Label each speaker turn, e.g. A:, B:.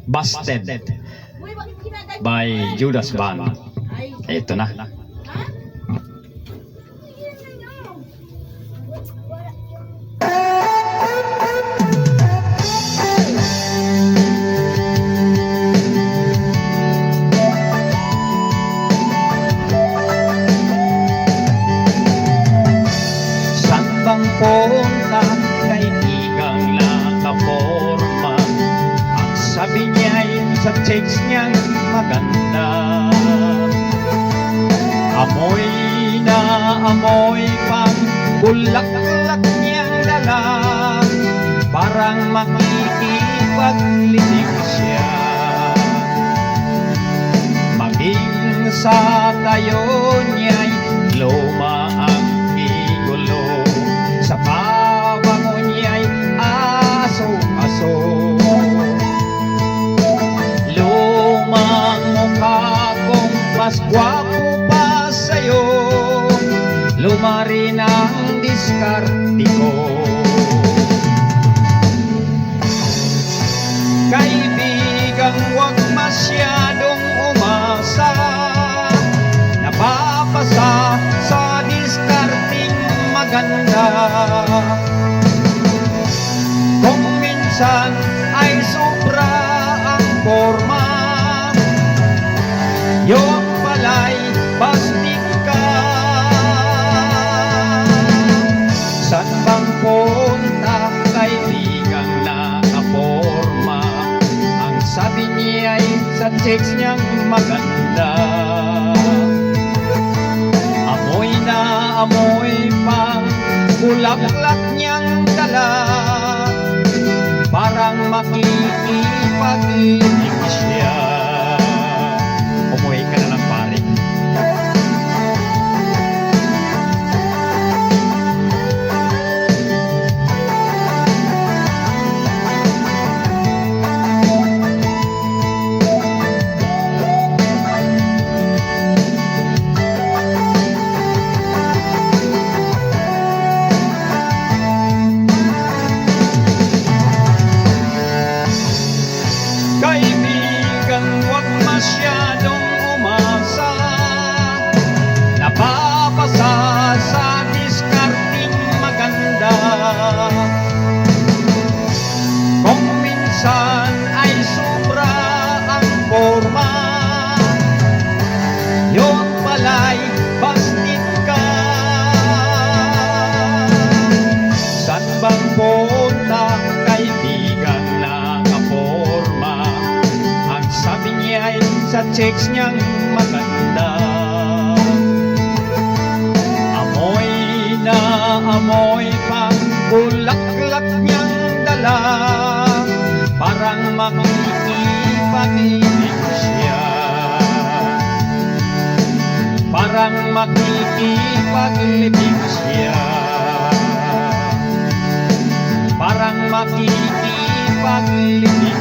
A: Busted by Judas Band. Ito na. Saan bang punta, kaibigang nakaporma? Ang sabi niya'y sa text niyang maganda. Amoy na amoy pang bulaklak niyang dala, parang makikipaglitig siya. Maging sa tayo niya'y luma ang igulo, sa pabango niya'y aso-aso. Lumang mukha kong mas gwapo pa sa'yo, luma rin ang diskarte ko. Kaibigang huwag masyadong umasa, napapasa sa diskarting maganda. Kung minsan ay sobra ang forma, yung pala'y bastik ka. Saan bang punta, kaibigang nakaporma? Ang sabi niya'y sa text niyang maganda. Amoy na amoy pang bulaklak niyang dala, parang makikipag-ibig siya. Umuwi ka na lang, pare. Kaibigan, huwag masyadong umasa, napapasa sa diskarting maganda. Kung minsan ay sobra ang forma, yung pala'y bastit ka. Saan bang punta, kaibigan nakaporma? Ang sabi niya'y sa text niyang maganda. Amoy na amoy pang bulaklak niyang dala, parang makikipag-ibig siya. Parang makikipag-ibig siya. Parang makikipag-ibig